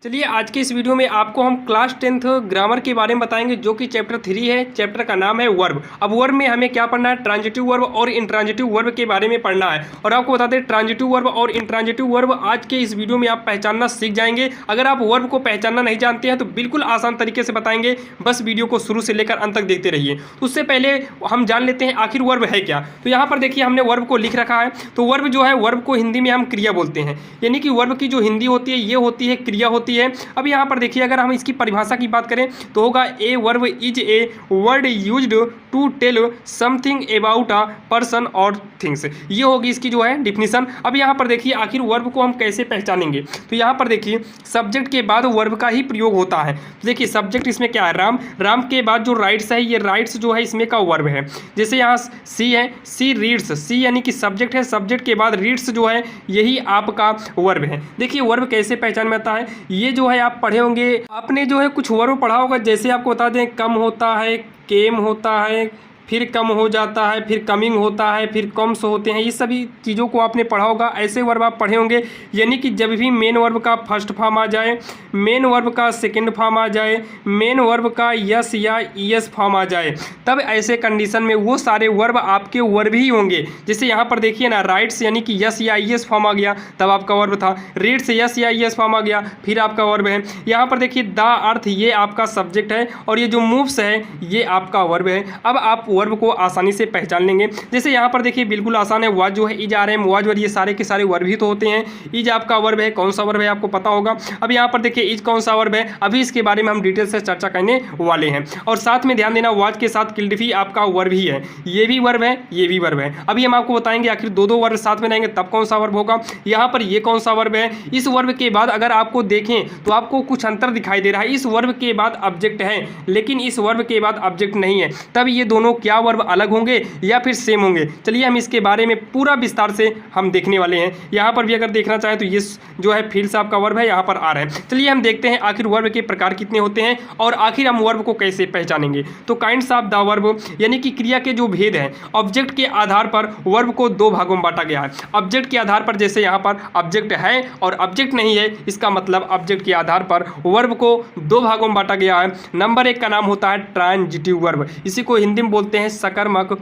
चलिए आज के इस वीडियो में आपको हम क्लास 10th ग्रामर के बारे में बताएंगे जो कि चैप्टर 3 है। चैप्टर का नाम है वर्ब। अब वर्ब में हमें क्या पढ़ना है, ट्रांजिटिव वर्ब और इंट्रांजिटिव वर्ब के बारे में पढ़ना है। और आपको बता दें ट्रांजिटिव वर्ब और इंट्रांजिटिव वर्ब आज के इस वीडियो में आप पहचानना सीख जाएंगे। अगर आप वर्ब को पहचानना नहीं जानते हैं तो बिल्कुल आसान तरीके से बताएंगे, बस वीडियो को शुरू से लेकर अंत तक देखते रहिए। उससे पहले हम जान लेते हैं आखिर वर्ब है क्या। तो यहाँ पर देखिए हमने वर्ब को लिख रखा है। तो वर्ब जो है, वर्ब को हिंदी में हम क्रिया बोलते हैं, यानी कि वर्ब की जो हिंदी होती है ये होती है क्रिया होती है। अब यहाँ पर देखिए अगर हम इसकी परिभाषा की बात करें तो होगा a verb is a word used to tell something about a person और थिंग्स। ये होगी इसकी जो है डिफिनीशन। अब यहाँ पर देखिए आखिर वर्ब को हम कैसे पहचानेंगे। तो यहाँ पर देखिए सब्जेक्ट के बाद वर्ब का ही प्रयोग होता है। तो देखिए सब्जेक्ट इसमें क्या है, राम। राम के बाद जो राइट्स है, ये राइट्स जो है इसमें का वर्ब है। जैसे यहाँ सी है, सी रीड्स, सी यानी कि सब्जेक्ट है, सब्जेक्ट के बाद रीड्स जो है यही आपका वर्ब है। देखिए वर्ब कैसे पहचान में आता है, ये जो है आप पढ़े होंगे, आपने जो है कुछ वर्ब पढ़ा होगा। जैसे आपको बता दें कम होता है, केम होता है, फिर कम हो जाता है, फिर कमिंग होता है, फिर कम्स होते हैं। ये सभी चीज़ों को आपने पढ़ा होगा, ऐसे वर्ब आप पढ़े होंगे। यानी कि जब भी मेन वर्ब का फर्स्ट फॉर्म आ जाए, मेन वर्ब का सेकंड फॉर्म आ जाए, मेन वर्ब का यस या ईएस फॉर्म आ जाए, तब ऐसे कंडीशन में वो सारे वर्ब आपके वर्ब ही होंगे। जैसे यहाँ पर देखिए ना, राइट्स यानी कि यस या ईएस फॉर्म आ गया तब आपका वर्ब था। रीड्स यस या ईएस फॉर्म आ गया फिर आपका वर्ब है। यहाँ पर देखिए द अर्थ ये आपका सब्जेक्ट है और ये जो मूव्स है ये आपका वर्ब है। अब आप वर्ब को आसानी से पहचान लेंगे। जैसे यहाँ पर देखिए बिल्कुल आसान है, वाज जो है, इज आ रहे हैं, वाज वर, ये सारे के सारे वर्ब ही तो होते हैं। इज आपका वर्ब है, कौन सा वर्ब है आपको पता होगा। अब यहाँ पर देखिए इज कौन सा वर्ब है, अभी इसके बारे में हम डिटेल से चर्चा करने वाले हैं। और साथ में ध्यान देना वाज के साथ किल्ड भी आपका वर्ब ही है, ये भी वर्ब है, ये भी वर्ब है। अभी हम आपको बताएंगे आखिर दो दो वर्ब साथ में रहेंगे तब कौन सा वर्ब होगा। यहाँ पर ये कौन सा वर्ब है, इस वर्ब के बाद अगर आपको देखें तो आपको कुछ अंतर दिखाई दे रहा है। इस वर्ब के बाद ऑब्जेक्ट है लेकिन इस वर्ब के बाद ऑब्जेक्ट नहीं है, तब ये दोनों क्या वर्ब अलग होंगे या फिर सेम होंगे। चलिए हम इसके बारे में पूरा विस्तार से हम देखने वाले हैं। यहाँ पर भी अगर देखना चाहें तो ये जो है फील्ड्स आपका वर्ब है, यहाँ पर आ रहा है। चलिए हम देखते हैं आखिर वर्ब के प्रकार कितने होते हैं और आखिर हम वर्ब को कैसे पहचानेंगे। तो काइंड्स ऑफ द वर्ब यानी कि क्रिया के जो भेद हैं, ऑब्जेक्ट के आधार पर वर्ब को दो भागों में बांटा गया है। ऑब्जेक्ट के आधार पर, जैसे यहाँ पर ऑब्जेक्ट है और ऑब्जेक्ट नहीं है, इसका मतलब ऑब्जेक्ट के आधार पर वर्ब को दो भागों में बांटा गया है। नंबर 1 का नाम होता है ट्रांजिटिव वर्ब, इसी को हिंदी में बोलते हैं सकर्मक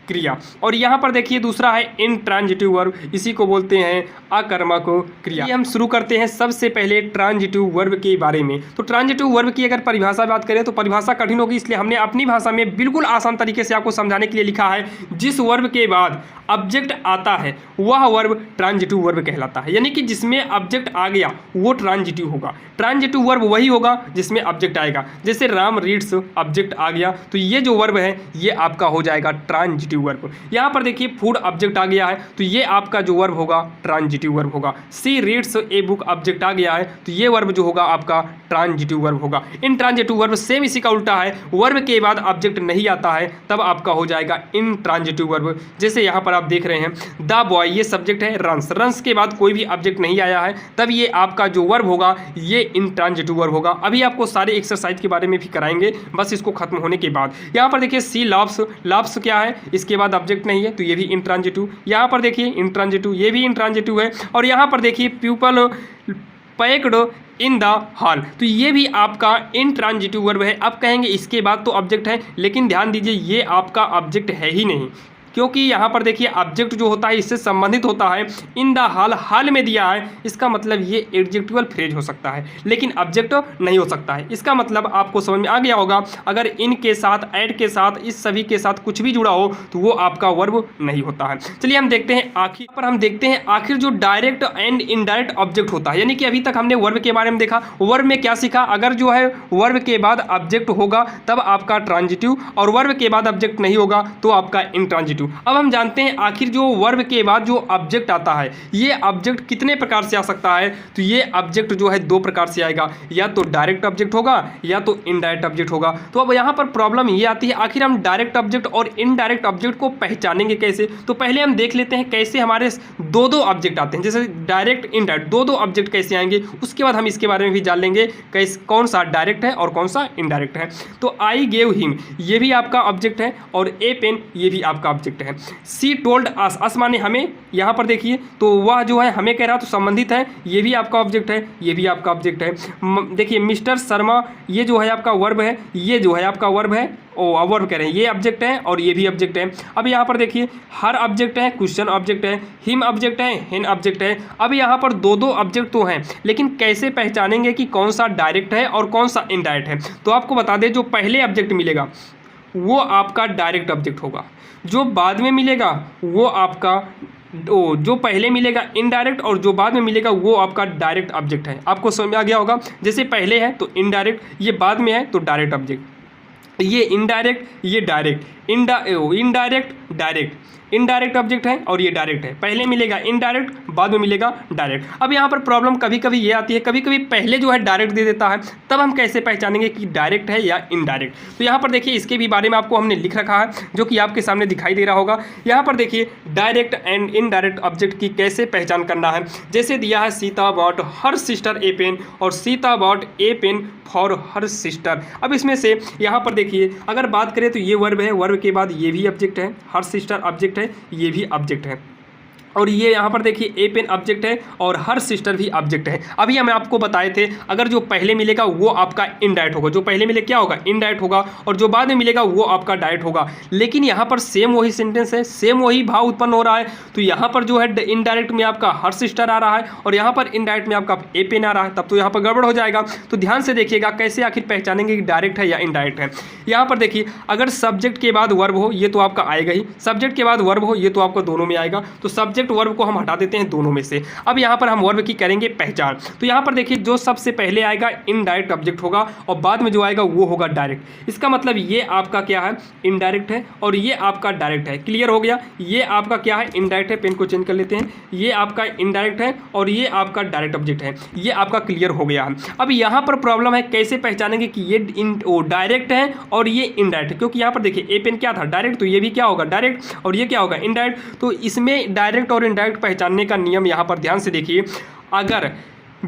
क्रिया। और यहाँ पर देखिए दूसरा है इंट्रांजिटिव वर्ब, इसी को बोलते हैं अकर्मक क्रिया। हम शुरू करते हैं सबसे पहले ट्रांजिटिव वर्ब के बारे में। तो ट्रांजिटिव वर्ब की अगर परिभाषा बात करें तो परिभाषा कठिन होगी, इसलिए हमने अपनी भाषा में बिल्कुल आसान तरीके से आपको समझाने के लिए लिखा है। जिस वर्ब के बाद ऑब्जेक्ट आता है वह वर्ब ट्रांजिटिव वर्ब कहलाता है, यानी कि जिसमें ऑब्जेक्ट आ गया वो ट्रांजिटिव होगा। ट्रांजिटिव वर्ब वही होगा जिसमें ऑब्जेक्ट आएगा। जैसे राम रीड्स, ऑब्जेक्ट आ गया तो ये जो वर्ब है ये आपका हो जाएगा ट्रांजिटिव वर्ब। यहाँ पर देखिए फूड ऑब्जेक्ट आ गया है तो ये आपका जो वर्ब होगा ट्रांजिटिव वर्ब होगा। सी रीड्स ए बुक ऑब्जेक्ट आ गया है तो ये वर्ब जो होगा आपका ट्रांजिटिव वर्ब होगा। इंट्रांजिटिव वर्ब सेम इसी का उल्टा है, वर्ब के बाद ऑब्जेक्ट नहीं आता है तब आपका हो जाएगा इंट्रांजिटिव वर्ब। जैसे यहाँ पर आप देख रहे हैं द बॉय, ये सब्जेक्ट है, रन्स, रन्स के बाद कोई भी ऑब्जेक्ट नहीं आया है तब ये आपका जो वर्ब होगा ये इंट्रांजिटिव वर्ब होगा। अभी आपको सारे एक्सरसाइज के बारे में भी कराएंगे बस इसको खत्म होने के बाद। यहाँ पर देखिए सी लव्स, लव्स क्या है, इसके बाद ऑब्जेक्ट नहीं है तो ये भी इंट्रांजिटिव। यहाँ पर देखिए इंट्रांजिटिव, ये भी इंट्रांजिटिव है। और यहाँ पर देखिए people packed in the hall, तो ये भी आपका इंट्रांजिटिव वर्ब है। अब कहेंगे इसके बाद तो ऑब्जेक्ट है, लेकिन ध्यान दीजिए ये आपका ऑब्जेक्ट है ही नहीं, क्योंकि यहाँ पर देखिए ऑब्जेक्ट जो होता है इससे संबंधित होता है। इन द हॉल, हाल में दिया है, इसका मतलब ये एडजेक्टिवल फ्रेज हो सकता है लेकिन ऑब्जेक्ट नहीं हो सकता है। इसका मतलब आपको समझ में आ गया होगा, अगर इन के साथ, ऐड के साथ, इस सभी के साथ कुछ भी जुड़ा हो तो वो आपका वर्ब नहीं होता है। चलिए हम देखते हैं आखिर पर, हम देखते हैं आखिर जो डायरेक्ट एंड इनडायरेक्ट ऑब्जेक्ट होता है। यानी कि अभी तक हमने वर्ब के बारे में देखा, वर्ब में क्या सीखा, अगर जो है वर्ब के बाद ऑब्जेक्ट होगा तब आपका ट्रांजिटिव और वर्ब के बाद ऑब्जेक्ट नहीं होगा तो आपका इंट्रांजिटिव। अब हम जानते हैं आखिर जो वर्ब के बाद जो ऑब्जेक्ट आता है ये ऑब्जेक्ट कितने प्रकार से आ सकता है। तो ये ऑब्जेक्ट जो है दो प्रकार से आएगा, या तो डायरेक्ट ऑब्जेक्ट होगा या तो इनडायरेक्ट ऑब्जेक्ट होगा। तो अब यहाँ पर प्रॉब्लम ये आती है आखिर हम डायरेक्ट ऑब्जेक्ट और इनडायरेक्ट ऑब्जेक्ट को पहचानेंगे कैसे। तो पहले हम देख लेते हैं कैसे हमारे दो दो ऑब्जेक्ट आते हैं, जैसे डायरेक्ट इनडायरेक्ट दो दो ऑब्जेक्ट कैसे आएंगे, उसके बाद हम इसके बारे में भी जान लेंगे कैसे कौन सा डायरेक्ट है और कौन सा इनडायरेक्ट है। तो आई गेव हिम, ये भी आपका ऑब्जेक्ट है और ए पेन ये भी आपका ऑब्जेक्ट ऑब्जेक्ट है। सी टोल्ड अस, अस माने हमें, यहाँ पर देखिए तो वह जो है हमें कह रहा तो संबंधित है, ये भी आपका ऑब्जेक्ट है, ये भी आपका ऑब्जेक्ट है। देखिए मिस्टर शर्मा, ये जो है आपका वर्ब है, ये जो है आपका वर्ब है, वर्ब कह रहे हैं, ये ऑब्जेक्ट है और ये भी ऑब्जेक्ट है। अब यहाँ पर देखिए हर ऑब्जेक्ट है, क्वेश्चन ऑब्जेक्ट है, हिम ऑब्जेक्ट है, हिन ऑब्जेक्ट है। अब यहाँ पर दो दो ऑब्जेक्ट तो हैं, लेकिन कैसे पहचानेंगे कि कौन सा डायरेक्ट है और कौन सा इनडायरेक्ट है? तो आपको बता दें, जो पहले ऑब्जेक्ट मिलेगा वो आपका डायरेक्ट ऑब्जेक्ट होगा, जो बाद में मिलेगा वो आपका जो पहले मिलेगा इनडायरेक्ट और जो बाद में मिलेगा वो आपका डायरेक्ट ऑब्जेक्ट है। आपको समझ आ गया होगा, जैसे पहले है तो इनडायरेक्ट, ये बाद में है तो डायरेक्ट ऑब्जेक्ट, ये इनडायरेक्ट, ये direct, indirect direct, indirect object है और ये डायरेक्ट है। पहले मिलेगा इनडायरेक्ट, बाद में मिलेगा डायरेक्ट। अब यहाँ पर प्रॉब्लम कभी कभी ये आती है, कभी कभी पहले जो है डायरेक्ट दे देता है, तब हम कैसे पहचानेंगे कि डायरेक्ट है या इनडायरेक्ट? तो यहाँ पर देखिए इसके भी बारे में आपको हमने लिख रखा है, जो कि आपके सामने दिखाई दे रहा होगा। यहाँ पर देखिए डायरेक्ट एंड इनडायरेक्ट ऑब्जेक्ट की कैसे पहचान करना है। जैसे दिया है Sita bought her sister a pen और Sita bought a pen for her sister. अब इसमें से यहाँ पर देखिए अगर बात करें तो ये वर्ब है, वर्ब के बाद ये भी ऑब्जेक्ट है, हर सिस्टर ऑब्जेक्ट है, ये भी ऑब्जेक्ट है, और ये यहाँ पर देखिए ए पेन ऑब्जेक्ट है और हर सिस्टर भी ऑब्जेक्ट है। अभी हम आपको बताए थे अगर जो पहले मिलेगा वो आपका इनडायरेक्ट होगा, जो पहले मिले क्या होगा? इनडायरेक्ट होगा, और जो बाद में मिलेगा वो आपका डायरेक्ट होगा। लेकिन यहाँ पर सेम वही सेंटेंस है, सेम वही भाव उत्पन्न हो रहा है, तो यहाँ पर जो है इनडायरेक्ट में आपका हर सिस्टर आ रहा है और यहाँ पर इनडायरेक्ट में आपका ए पेन आ रहा है, तब तो यहाँ पर गड़बड़ हो जाएगा। तो ध्यान से देखिएगा कैसे आखिर पहचानेंगे कि डायरेक्ट है या इनडायरेक्ट है। यहाँ पर देखिए अगर सब्जेक्ट के बाद वर्ब हो ये तो आपका आएगा ही, सब्जेक्ट के बाद वर्ब हो ये तो आपको दोनों में आएगा, तो सब्जेक्ट वर्ब को हम हटा देते हैं दोनों में से। अब यहाँ पर हम वर्ब की करेंगे पहचान। तो यहाँ पर देखिए जो सबसे पहले आएगा इनडायरेक्ट ऑब्जेक्ट होगा और बाद में जो आएगा वो होगा डायरेक्ट। इसका मतलब ये आपका क्या है? इनडायरेक्ट है और ये आपका डायरेक्ट है। क्लियर हो गया? ये आपका क्या है? इनडायरेक्ट है। पेन को चेंज कर लेते हैं, ये आपका इनडायरेक्ट है और ये आपका डायरेक्ट ऑब्जेक्ट है। ये आपका क्लियर हो गया है। अब यहाँ पर प्रॉब्लम है कैसे पहचानेंगे कि ये डायरेक्ट है और ये इनडायरेक्ट है, क्योंकि यहाँ पर देखिए ए पेन क्या था? डायरेक्ट, तो ये भी क्या होगा? डायरेक्ट, और ये क्या होगा? इनडायरेक्ट। तो इसमें डायरेक्ट और इनडायरेक्ट पहचानने का नियम यहाँ पर ध्यान से देखिए, अगर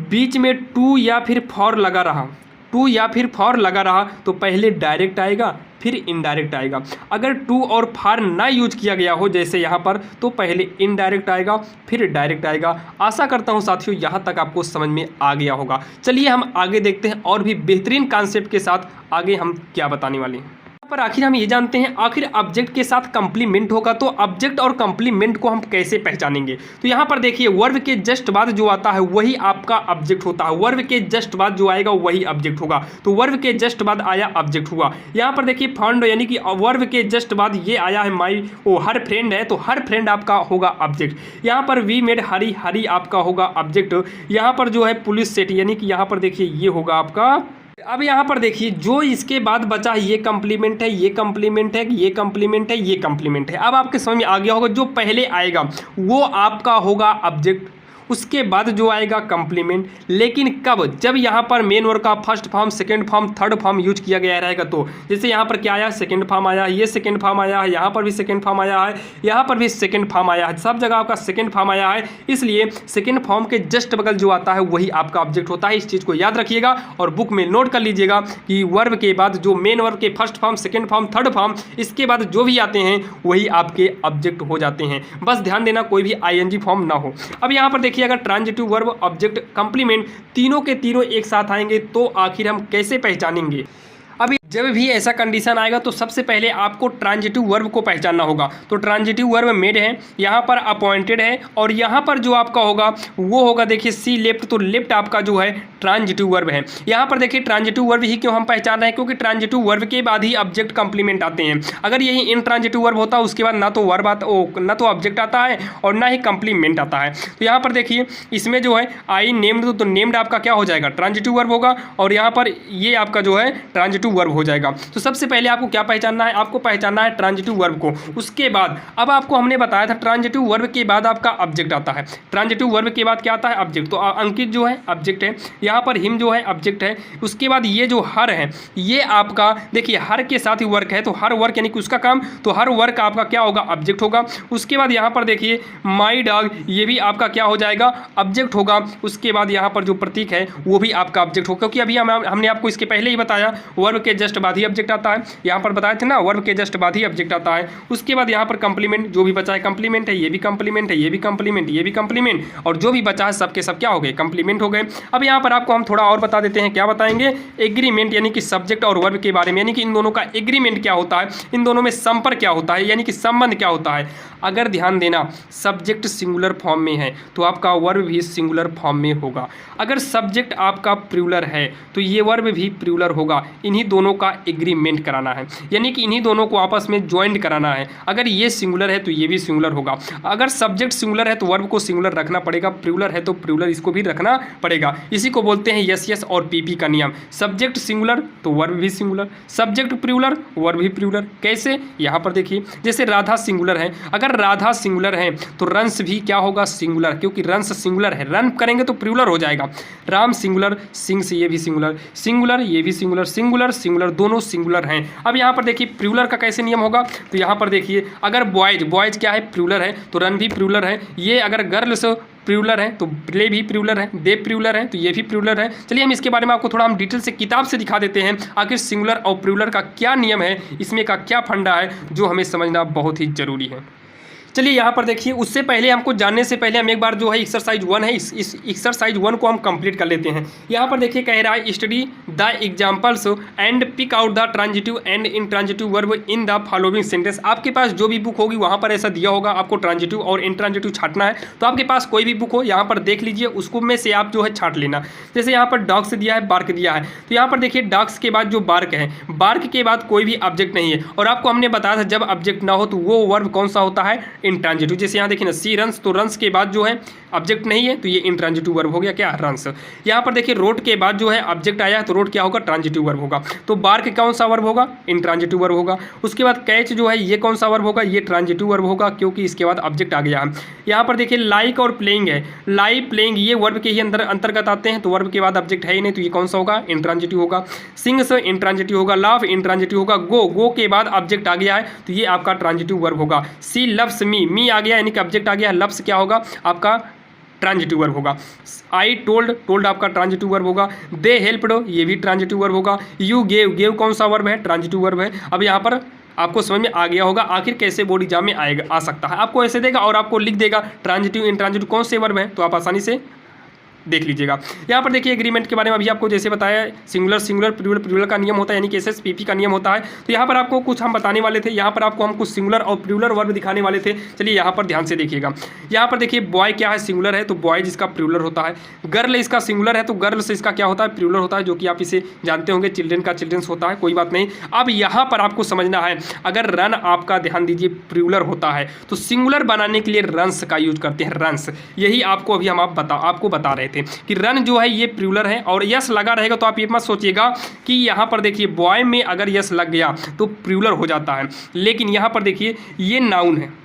बीच में टू या फिर फॉर लगा रहा, टू या फिर फॉर लगा रहा तो पहले डायरेक्ट आएगा फिर इनडायरेक्ट आएगा। अगर टू और फॉर ना यूज किया गया हो जैसे यहाँ पर, तो पहले इनडायरेक्ट आएगा फिर डायरेक्ट आएगा। आशा करता हूँ साथियों यहाँ तक आपको समझ में आ गया होगा। चलिए हम आगे देखते हैं और भी बेहतरीन कॉन्सेप्ट के साथ आगे हम क्या बताने वाले हैं। पर आखिर हम ये जानते हैं आखिर ऑब्जेक्ट के साथ कंप्लीमेंट होगा तो ऑब्जेक्ट और कंप्लीमेंट को हम कैसे पहचानेंगे। तो यहाँ पर देखिए वर्ब के जस्ट बाद जो आता है वही आपका ऑब्जेक्ट होता है, वर्ब के जस्ट बाद जो आएगा वही ऑब्जेक्ट होगा। तो वर्ब के जस्ट बाद आया ऑब्जेक्ट हुआ। यहाँ पर देखिए फाउंड यानी कि वर्ब के जस्ट बाद ये आया है माई, वो हर फ्रेंड है तो हर फ्रेंड आपका होगा ऑब्जेक्ट। यहाँ पर वी मेड हरी, हरी आपका होगा ऑब्जेक्ट। यहाँ पर जो है पुलिस सेट यानी कि यहाँ पर देखिए ये होगा आपका। अब यहाँ पर देखिए जो इसके बाद बचा ये कंप्लीमेंट है, ये कंप्लीमेंट है, ये कंप्लीमेंट है, ये कंप्लीमेंट है। अब आपके समझ में आ गया होगा जो पहले आएगा वो आपका होगा ऑब्जेक्ट, उसके बाद जो आएगा कंप्लीमेंट। लेकिन कब? जब यहाँ पर मेन वर्ब का first form, second form, third form use किया गया रहेगा। तो जैसे यहाँ पर क्या आया? सेकंड फॉर्म आया, ये सेकंड फॉर्म आया है, यहाँ पर भी सेकंड फॉर्म आया है, यहाँ पर भी सेकंड फॉर्म आया है, सब जगह आपका सेकंड फॉर्म आया है। इसलिए सेकंड फॉर्म के जस्ट बगल जो आता है वही आपका ऑब्जेक्ट होता है। इस चीज़ को याद रखिएगा और बुक में नोट कर लीजिएगा कि वर्ब के बाद जो मेन वर्ब के first form, second form, third form, इसके बाद जो भी आते हैं वही आपके ऑब्जेक्ट हो जाते हैं। बस ध्यान देना कोई भी आईएनजी फॉर्म ना हो। अब यहाँ पर देखिए अगर ट्रांजिटिव वर्ब, ऑब्जेक्ट, कंप्लीमेंट तीनों के तीनों एक साथ आएंगे तो आखिर हम कैसे पहचानेंगे? अभी जब भी ऐसा कंडीशन आएगा तो सबसे पहले आपको ट्रांजिटिव वर्ब को पहचानना होगा। तो ट्रांजिटिव वर्ब मेड है, यहाँ पर अपॉइंटेड है और यहाँ पर जो आपका होगा वो होगा देखिए सी लेफ्ट, तो लेफ्ट आपका जो है ट्रांजिटिव वर्ब है। यहाँ पर देखिए ट्रांजिटिव वर्ब ही क्यों हम पहचान रहे हैं? क्योंकि ट्रांजिटिव वर्ब के बाद ही ऑब्जेक्ट कंप्लीमेंट आते हैं। अगर यही इन ट्रांजिटिव वर्ब होता उसके बाद ना तो वर्ब आता, ना तो ऑब्जेक्ट आता है और ना ही कंप्लीमेंट आता है। तो यहाँ पर देखिए इसमें जो है आई नेम्ड, तो नेम्ड आपका क्या हो जाएगा? ट्रांजिटिव वर्ब होगा और यहाँ पर ये आपका जो है ट्रांजिटिव वर्ब हो जाएगा। तो सबसे पहले आपको क्या पहचानना है? आपको पहचानना है ट्रांजिटिव वर्ब को। उसके बाद अब आपको हमने बताया था ट्रांजिटिव वर्ब के बाद आपका ऑब्जेक्ट आता है। ट्रांजिटिव वर्ब के बाद क्या आता है? ऑब्जेक्ट। तो अंकित जो है ऑब्जेक्ट है, यहाँ पर हिम जो है ऑब्जेक्ट है। उसके बाद ये जो हर है ये आपका देखिए हर के साथ ही वर्क है, तो हर वर्क यानी कि उसका काम, तो हर वर्क आपका क्या होगा? ऑब्जेक्ट होगा। उसके बाद यहाँ पर देखिए माई डॉग, ये भी आपका क्या हो जाएगा? ऑब्जेक्ट होगा। उसके बाद यहाँ पर जो प्रतीक है वो भी आपका ऑब्जेक्ट होगा, क्योंकि अभी हमने आपको इसके पहले ही बताया वर्ब के जस्ट जस्ट बाद ही ऑब्जेक्ट आता है, यहाँ पर बताया था ना वर्ब के जस्ट बाद ही ऑब्जेक्ट आता है। उसके बाद यहाँ पर कंप्लीमेंट, जो भी बचा है कंप्लीमेंट है, ये भी कंप्लीमेंट है, ये भी कंप्लीमेंट, ये भी कंप्लीमेंट, और जो भी बचा है सबके सब क्या हो गए, कंप्लीमेंट हो गए। अब यहाँ पर आपको हम थोड़ा और बता देते हैं, क्या बताएंगे, एग्रीमेंट यानी कि सब्जेक्ट और वर्ब के बारे में, यानी कि इन दोनों का एग्रीमेंट क्या होता है, इन दोनों में संपर्क क्या होता है, यानी कि संबंध क्या होता है। अगर ध्यान देना सब्जेक्ट सिंगुलर फॉर्म में है तो आपका वर्ब भी सिंगुलर फॉर्म में होगा। अगर सब्जेक्ट आपका प्लूरल है तो ये वर्ब भी प्लूरल होगा। इन्हीं दोनों का एग्रीमेंट कराना है, यानी कि इन्हीं दोनों को आपस में ज्वाइंट कराना है। अगर ये सिंगुलर है तो ये भी सिंगुलर होगा। अगर सब्जेक्ट सिंगुलर है तो वर्ब को सिंगुलर रखना पड़ेगा, प्लूरल है तो प्लूरल इसको भी रखना पड़ेगा। इसी को बोलते हैं यस यस और पीपी का नियम। सब्जेक्ट सिंगुलर तो वर्ब भी सिंगुलर, सब्जेक्ट प्लूरल वर्ब भी प्लूरल। कैसे, यहाँ पर देखिए, जैसे राधा सिंगुलर है, अगर राधा सिंगुलर है तो रंस भी क्या होगा, सिंगुलर, क्योंकि रंस सिंगुलर है, रन करेंगे तो प्लूरल हो जाएगा। राम सिंगुलर, सिंग्स ये भी सिंगुलर, सिंगुलर ये भी सिंगुलर, सिंगुलर सिंगुलर दोनों सिंगुलर हैं। अब यहाँ पर देखिए प्लूरल का कैसे नियम होगा, तो यहाँ पर देखिए अगर बॉयज, बॉयज क्या है, प्लूरल है तो रन भी प्लूरल है। ये अगर गर्ल्स प्लूरल है तो प्ले भी प्लूरल है, दे प्लूरल है तो ये भी प्लूरल है। चलिए हम इसके बारे में आपको थोड़ा हम डिटेल से किताब से दिखा देते हैं, आखिर सिंगुलर और प्लूरल का क्या नियम है, इसमें का क्या फंडा है, जो हमें समझना बहुत ही जरूरी है। चलिए यहाँ पर देखिए, उससे पहले हमको जानने से पहले हम एक बार जो है एक्सरसाइज 1 है, इस एक्सरसाइज 1 को हम कंप्लीट कर लेते हैं। यहाँ पर देखिए कह रहा है study the examples and pick out the transitive and intransitive verb in the following sentence. आपके पास जो भी बुक होगी वहाँ पर ऐसा दिया होगा, आपको ट्रांजिटिव और इंट्रांजिटिव छाटना है। तो आपके पास कोई भी बुक हो यहाँ पर देख लीजिए, उसको में से आप जो है छाट लेना। जैसे यहाँ पर डॉग्स दिया है, बार्क दिया है, तो यहाँ पर देखिए डॉग्स के बाद जो बार्क है, बार्क के बाद कोई भी ऑब्जेक्ट नहीं है, और आपको हमने बताया था जब ऑब्जेक्ट ना हो तो वो वर्ब कौन सा होता है, इंट्रांजिटिव। जैसे यहाँ देखिए ना सी रन्स, तो रन्स के बाद जो है ऑब्जेक्ट नहीं है तो ये इंट्रांजिटिव वर्ब हो गया क्या, रन्स। यहाँ पर देखिए रोड के बाद जो है ऑब्जेक्ट आया है तो रोड क्या होगा, ट्रांजिटिव वर्ब होगा। तो बार्क कौन सा वर्ब होगा, इंट्रांजिटिव वर्ब होगा। उसके बाद कैच जो है ये कौन सा वर्ब होगा, ये ट्रांजिटिव वर्ब होगा, क्योंकि इसके बाद ऑब्जेक्ट आ गया है। यहाँ पर देखिए लाइक और प्लेइंग है, लाई प्लेइंग ये वर्ब के ही अंतर्गत आते हैं, तो वर्ब के बाद ऑब्जेक्ट है ही नहीं तो ये कौन सा होगा, इंट्रांजिटिव होगा। सिंग्स इंट्रांजिटिव होगा, लाफ इंट्रांजिटिव होगा, गो, गो के बाद ऑब्जेक्ट आ गया है तो ये आपका ट्रांजिटिव वर्ब होगा। सी लव्स मी, मी आ गया यानी कि ऑब्जेक्ट आ गया, लव्स क्या होगा, आपका ट्रांजिटिव वर्ब होगा। आई टोल्ड, टोल्ड आपका ट्रांजिटिव वर्ब होगा। दे हेल्प्ड, ये भी ट्रांजिटिव वर्ब होगा। यू गेव, गेव कौन सा वर्ब है, ट्रांजिटिव वर्ब है। अब यहाँ पर आपको समझ में आ गया होगा आखिर कैसे बोर्ड एग्जाम में आएगा, आ सकता है। आपको ऐसे देगा और आपको लिख देगा ट्रांजिटिव इंट्रांजिटिव कौन से वर्ब है, तो आप आसानी से देख लीजिएगा। यहाँ पर देखिए एग्रीमेंट के बारे में अभी आपको जैसे बताया, सिंगुलर सिंगुलर प्लूरल प्लूरल का नियम होता है, यानी कि एसएसपीपी का नियम होता है। तो यहाँ पर आपको कुछ हम बताने वाले थे, यहाँ पर आपको हम कुछ सिंगुलर और प्लूरल वर्ब दिखाने वाले थे। चलिए यहाँ पर ध्यान से देखिएगा। यहाँ पर देखिए बॉय क्या है, सिंगुलर है तो बॉयज इसका प्लूरल होता है। गर्ल इसका सिंगुलर है तो गर्ल से इसका क्या होता है, प्लूरल होता है, जो कि आप इसे जानते होंगे, चिल्ड्रेन का चिल्ड्रेंस होता है, कोई बात नहीं। अब यहाँ पर आपको समझना है, अगर रन आपका ध्यान दीजिए प्लूरल होता है तो सिंगुलर बनाने के लिए रन्स का यूज करते हैं, रन्स। यही आपको अभी हम आपको बता रहे थे कि रन जो है ये प्लूरल है, और यस लगा रहेगा तो आप ये मत सोचिएगा कि यहाँ पर देखिए बॉय में अगर यस लग गया तो प्लूरल हो जाता है, लेकिन यहाँ पर देखिए ये नाउन है।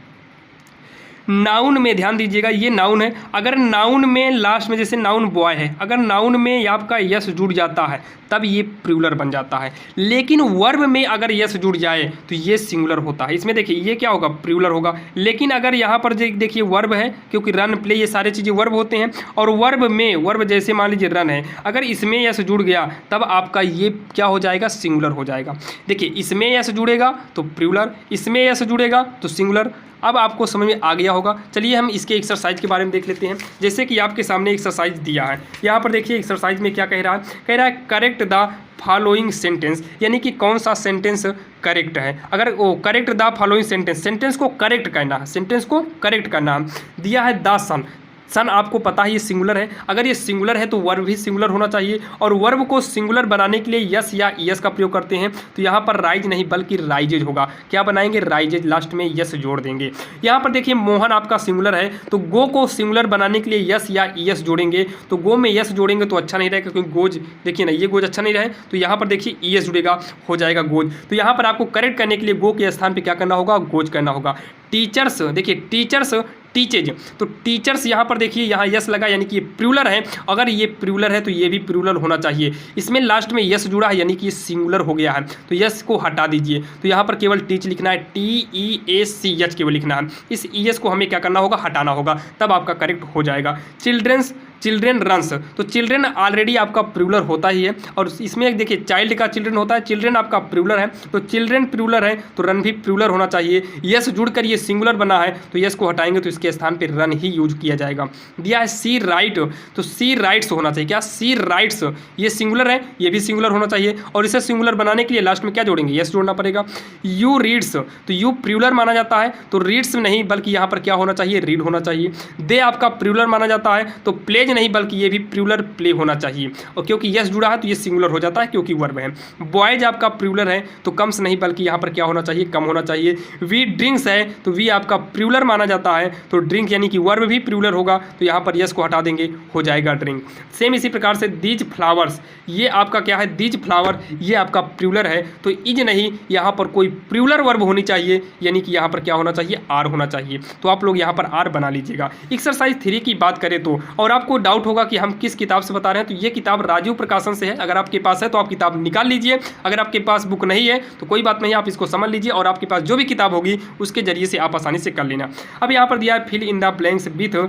नाउन में ध्यान दीजिएगा, ये नाउन है। अगर नाउन में लास्ट में जैसे नाउन बॉय है, अगर नाउन में आपका यस जुड़ जाता है तब ये प्लूरल बन जाता है, लेकिन वर्ब में अगर यस जुड़ जाए तो ये सिंगुलर होता है। इसमें देखिए ये क्या होगा, प्लूरल होगा। लेकिन अगर यहाँ पर देखिए वर्ब है, क्योंकि रन प्ले ये सारी चीज़ें वर्ब होते हैं, और वर्ब में वर्ब जैसे मान लीजिए रन है, अगर इसमें यस जुड़ गया तब आपका ये क्या हो जाएगा, सिंगुलर हो जाएगा। देखिए इसमें यस जुड़ेगा तो प्लूरल, इसमें यस जुड़ेगा तो सिंगुलर। अब आपको समझ में आ गया होगा। चलिए हम इसके एक्सरसाइज के बारे में देख लेते हैं। जैसे कि आपके सामने एक्सरसाइज दिया है, यहाँ पर देखिए एक्सरसाइज में क्या कह रहा है, कह रहा है करेक्ट द फॉलोइंग सेंटेंस, यानी कि कौन सा सेंटेंस करेक्ट है। अगर वो correct the following sentence, sentence को करेक्ट करना है, सेंटेंस को करेक्ट करना है। दिया है द सन, सन आपको पता है ये सिंगुलर है, अगर ये सिंगुलर है तो वर्ब भी सिंगुलर होना चाहिए, और वर्ब को सिंगुलर बनाने के लिए यस या ईएस का प्रयोग करते हैं, तो यहाँ पर राइज नहीं बल्कि राइजेज होगा। क्या बनाएंगे, राइजेज, लास्ट में यस जोड़ देंगे। यहाँ पर देखिए मोहन आपका सिंगुलर है तो गो को सिंगुलर बनाने के लिए यस या ईएस जोड़ेंगे, तो गो में यस जोड़ेंगे तो अच्छा नहीं रहेगा, क्योंकि गोज देखिए ना, ये गोज अच्छा नहीं रहे, तो यहाँ पर देखिए ईएस जुड़ेगा, हो जाएगा गोज। तो यहाँ पर आपको करेक्ट करने के लिए गो के स्थान पर क्या करना होगा, गोज करना होगा। टीचर्स, देखिए टीचर्स टीचेज, तो टीचर्स यहाँ पर देखिए यहाँ यस लगा यानी कि ये प्लूरल है, अगर ये प्लूरल है तो ये भी प्लूरल होना चाहिए। इसमें लास्ट में यस जुड़ा है यानी कि ये सिंगुलर हो गया है, तो यस को हटा दीजिए, तो यहाँ पर केवल टीच लिखना है, TEACH केवल लिखना है। इस ES को हमें क्या करना होगा, हटाना होगा, तब आपका करेक्ट हो जाएगा। चिल्ड्रेंस चिल्ड्रेन रन्स, तो चिल्ड्रेन ऑलरेडी आपका प्लूरल होता ही है, और इसमें एक देखिए चाइल्ड का चिल्ड्रेन होता है, चिल्ड्रेन आपका प्लूरल है, तो चिल्ड्रेन प्लूरल है तो रन भी प्लूरल होना चाहिए। यस जुड़कर ये सिंगुलर बना है तो यस को हटाएंगे तो इसके स्थान पर रन ही यूज किया जाएगा। दिया है सी राइट, तो सी राइट्स होना चाहिए, क्या सी राइट्स, ये सिंगुलर है ये भी सिंगुलर होना चाहिए, और इसे सिंगुलर बनाने के लिए लास्ट में क्या जोड़ेंगे, यस जोड़ना पड़ेगा। यू रीड्स, तो यू प्लूरल माना जाता है तो रीड्स नहीं बल्कि यहाँ पर क्या होना चाहिए, रीड होना चाहिए। दे आपका प्लूरल माना जाता है तो प्लेज नहीं बल्कि ये भी प्लूरल प्ले होना चाहिए, और क्योंकि यस जुड़ा है तो ये सिंगुलर हो जाता है क्योंकि वर्ब है। बॉयज आपका प्लूरल है तो कम्स नहीं बल्कि यहाँ पर क्या होना चाहिए, कम होना चाहिए। वी ड्रिंक्स है तो वी आपका प्लूरल माना जाता है तो ड्रिंक यानी कि वर्ब भी प्लूरल होगा तो यहाँ पर यस को हटा देंगे, हो जाएगा ड्रिंक। सेम इसी प्रकार से दीज फ्लावर्स, ये आपका क्या है, दीज फ्लावर, ये आपका प्लूरल है तो इज नहीं, यहाँ पर कोई प्लूरल वर्ब होनी चाहिए, यानी कि यहाँ पर क्या होना चाहिए, आर होना चाहिए, तो आप लोग यहाँ पर आर बना लीजिएगा। एक्सरसाइज 3 की बात करें तो, और आपको डाउट होगा कि हम किस किताब से बता रहे हैं, तो ये किताब राजीव प्रकाशन से है। अगर आपके पास है तो आप किताब निकाल लीजिए, अगर आपके पास बुक नहीं है तो कोई बात नहीं, आप इसको समझ लीजिए और आपके पास जो भी किताब होगी उसके जरिए से आप आसानी से कर लेना। अब यहाँ पर दिया है fill in the blanks with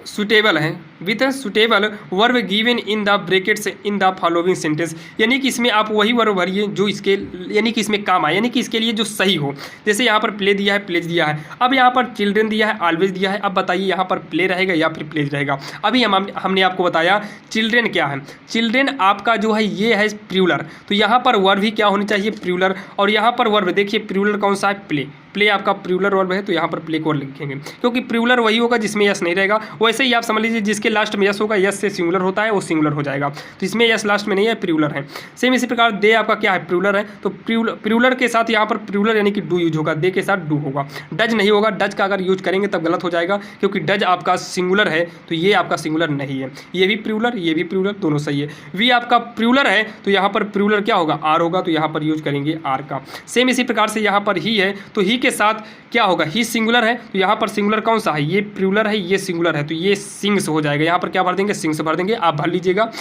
suitable है, with suitable verb given in the brackets in the following sentence, यानी कि इसमें आप वही वर्ब भरिए जो इसके यानी कि इसमें काम आए, यानी कि इसके लिए जो सही हो। जैसे यहाँ पर प्ले दिया है, प्लेज दिया है, अब यहाँ पर चिल्ड्रेन दिया है, ऑलवेज दिया है, अब बताइए यहाँ पर प्ले रहेगा या फिर प्लेज रहेगा। अभी हमने आपको बताया चिल्ड्रेन क्या है, चिल्ड्रेन आपका जो है ये है प्लूरल, तो यहाँ पर वर्ब भी क्या होनी चाहिए, प्लूरल, और यहाँ पर वर्ब देखिए प्लूरल कौन सा है, प्ले, प्ले आपका प्लूरल वर्ब है तो यहाँ पर प्ले को लिखेंगे क्योंकि प्लूरल वही होगा जिसमें यस नहीं रहेगा। वैसे ही आप समझ लीजिए जिसके लास्ट में यस होगा, यस से सिंगुलर होता है वो सिंगुलर हो जाएगा, तो इसमें यस लास्ट में नहीं है, प्लूरल है। सेम इसी प्रकार दे आपका क्या है, प्लूरल है, तो प्लूरल के साथ यहाँ पर प्लूरल यानी कि डू यूज होगा, दे के साथ डू होगा। डज नहीं होगा, डज का अगर यूज करेंगे तब गलत हो जाएगा क्योंकि डज आपका सिंगुलर है तो ये आपका सिंगुलर नहीं है, ये भी प्लूरल ये भी प्लूरल दोनों सही है। वी आपका प्लूरल है तो यहाँ पर प्लूरल क्या होगा, आर होगा, तो यहाँ पर यूज करेंगे आर का। सेम इसी प्रकार से यहाँ पर ही है तो ही के साथ क्या होगा, ही सिंगुलर है तो यहाँ पर सिंगुलर कौन सा है, ये प्लूरल है ये सिंगुलर है तो ये सिंग्स हो जाएगा, यहाँ पर क्या भर देंगे, सिंग्स भर देंगे, आप भर लीजिएगा।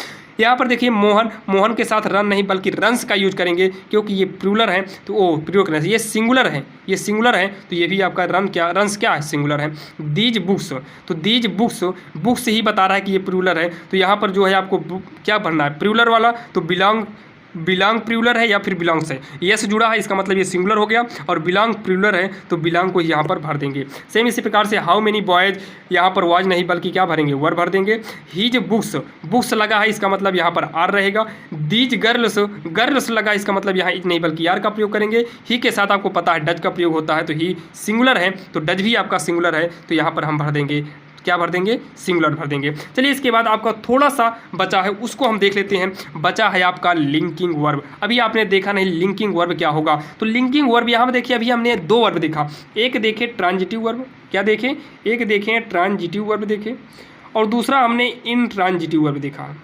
यहाँ पर देखिए मोहन, मोहन के साथ रन नहीं बल्कि रन्स का यूज करेंगे क्योंकि ये प्लूरल है तो ओ प्रयोग करने से, ये सिंगुलर है, ये सिंगुलर है तो ये भी आपका रन्स क्या है, सिंगुलर है। दीज बुक्स, तो दीज बुक्स, बुक्स ही बता रहा है कि ये प्लूरल है तो यहाँ पर जो है आपको क्या भरना है, प्लूरल वाला, तो बिलोंग प्लूरल है या फिर बिलोंग्स है, यस जुड़ा है इसका मतलब ये सिंगुलर हो गया, और बिलोंग प्लूरल है तो बिलोंग को यहाँ पर भर देंगे। सेम इसी प्रकार से हाउ मेनी बॉयज, यहाँ पर वाज नहीं बल्कि क्या भरेंगे, वर भर देंगे। हीज बुक्स, बुक्स लगा है इसका मतलब यहाँ पर आर रहेगा। दीज गर्ल्स, गर्ल्स लगा इसका मतलब यहाँ नहीं बल्कि आर का प्रयोग करेंगे। ही के साथ आपको पता है डज का प्रयोग होता है तो ही सिंगुलर है तो डज भी आपका सिंगुलर है तो यहाँ पर हम भर देंगे, क्या भर देंगे, सिंगुलर भर देंगे। चलिए इसके बाद आपका थोड़ा सा बचा है उसको हम देख लेते हैं। बचा है आपका लिंकिंग वर्ब। अभी आपने देखा नहीं लिंकिंग वर्ब क्या होगा, तो लिंकिंग वर्ब यहाँ पर देखिए अभी हमने 2 वर्ब देखा, एक देखे ट्रांजिटिव वर्ब, क्या देखें, एक देखें ट्रांजिटिव वर्ब देखें, और दूसरा हमने इनट्रांजिटिव वर्ब देखा,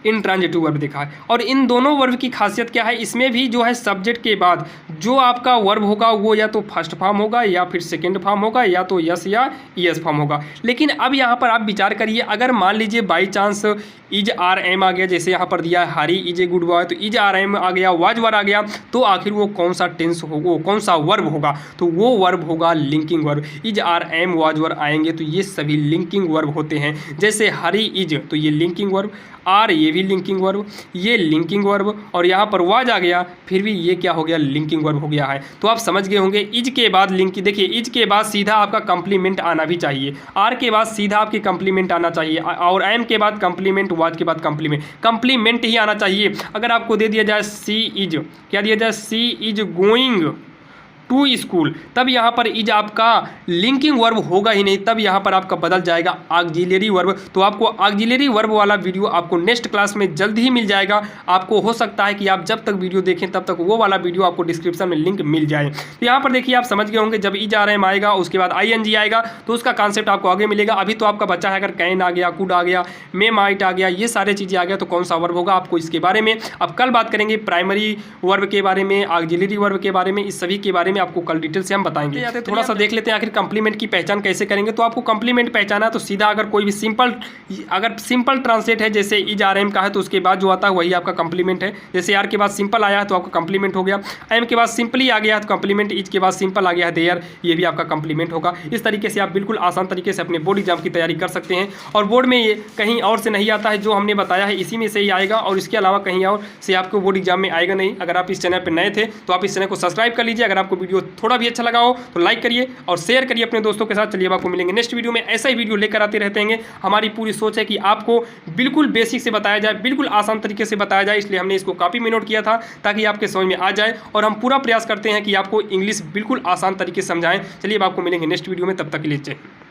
इनट्रांजिटिव वर्ब देखा है। और इन दोनों वर्ब की खासियत क्या है, इसमें भी जो है सब्जेक्ट के बाद जो आपका वर्ब होगा वो या तो फर्स्ट फॉर्म होगा या फिर सेकंड फॉर्म होगा या तो यस या ईएस फॉर्म होगा। लेकिन अब यहाँ पर आप विचार करिए, अगर मान लीजिए by chance is are am आ गया, जैसे यहाँ पर दिया है Hari is a good boy, तो इज आर एम आ गया, वाज वर आ गया, तो आखिर वो कौन सा टेंस हो, वो कौन सा वर्ब होगा, तो वो वर्ब होगा linking verb. Is are am was were आएंगे तो ये सभी लिंकिंग वर्ब होते हैं। जैसे हरी इज तो ये लिंकिंग वर्ब, आर ये भी लिंकिंग वर्ब, ये लिंकिंग वर्ब, और यहाँ पर वाज आ गया फिर भी ये क्या हो गया, लिंकिंग वर्ब हो गया है। तो आप समझ गए होंगे इज के बाद लिंक, देखिए इज के बाद सीधा आपका कंप्लीमेंट आना भी चाहिए, आर के बाद सीधा आपके कंप्लीमेंट आना चाहिए, और एम के बाद कंप्लीमेंट, वाज के बाद कंप्लीमेंट ही आना चाहिए। अगर आपको दे दिया जाए सी इज, क्या दिया जाए, सी इज गोइंग टू स्कूल, तब यहाँ पर इज आपका लिंकिंग वर्ब होगा ही नहीं, तब यहाँ पर आपका बदल जाएगा ऑक्सिलरी वर्ब। तो आपको ऑक्सिलरी वर्ब वाला वीडियो आपको नेक्स्ट क्लास में जल्द ही मिल जाएगा। आपको हो सकता है कि आप जब तक वीडियो देखें तब तक वो वाला वीडियो आपको डिस्क्रिप्शन में लिंक मिल जाए। तो यहाँ पर देखिए आप समझ गए होंगे, जब इज आर एम आएगा उसके बाद ING आएगा तो उसका कॉन्सेप्ट आपको आगे मिलेगा। अभी तो आपका बच्चा है अगर कैन आ गया, कुड आ गया, मे माइट आ गया, ये सारे चीज़ें आ गया तो कौन सा वर्ब होगा आपको इसके बारे में अब कल बात करेंगे। प्राइमरी वर्ब के बारे में, ऑक्सिलरी वर्ब के बारे में, इस सभी के बारे में में आपको कल डिटेल से हम बताएंगे। थोड़ा सा देख लेते हैं आखिर कॉम्प्लीमेंट की पहचान कैसे करेंगे। तो आपको कॉम्प्लीमेंट पहचाना तो सीधा अगर कोई भी सिंपल ट्रांसलेट है, जैसे इज आर एम का है तो उसके बाद जो आता है वही आपका कॉम्प्लीमेंट है। जैसे आर के बाद सिंपल आया है तो आपका कॉम्प्लीमेंट हो गया, एम के बाद सिंपली आ गया है तो कॉम्प्लीमेंट, इज के बाद सिंपल आ गया है देयर, ये भी आपका कॉम्प्लीमेंट होगा। इस तरीके से आप बिल्कुल आसान तरीके से अपने बोर्ड एग्जाम की तैयारी कर सकते हैं। और बोर्ड में ये कहीं और से नहीं आता है, जो हमने बताया है इसी में से ही आएगा और इसके अलावा कहीं और से आपको बोर्ड एग्जाम में आएगा नहीं। अगर आप इस चैनल पर नए थे तो आप इस चैनल को सब्सक्राइब कर लीजिए। अगर आपको वीडियो थोड़ा भी अच्छा लगा हो तो लाइक करिए और शेयर करिए अपने दोस्तों के साथ। चलिए अब आपको मिलेंगे नेक्स्ट वीडियो में, ऐसा ही वीडियो लेकर आते रहते हैं। हमारी पूरी सोच है कि आपको बिल्कुल बेसिक से बताया जाए, बिल्कुल आसान तरीके से बताया जाए, इसलिए हमने इसको कॉपी में नोट किया था ताकि आपके समझ में आ जाए। और हम पूरा प्रयास करते हैं कि आपको इंग्लिश बिल्कुल आसान तरीके से समझाएं। चलिए अब आपको मिलेंगे नेक्स्ट वीडियो में, तब तक के लिए जय हिंद।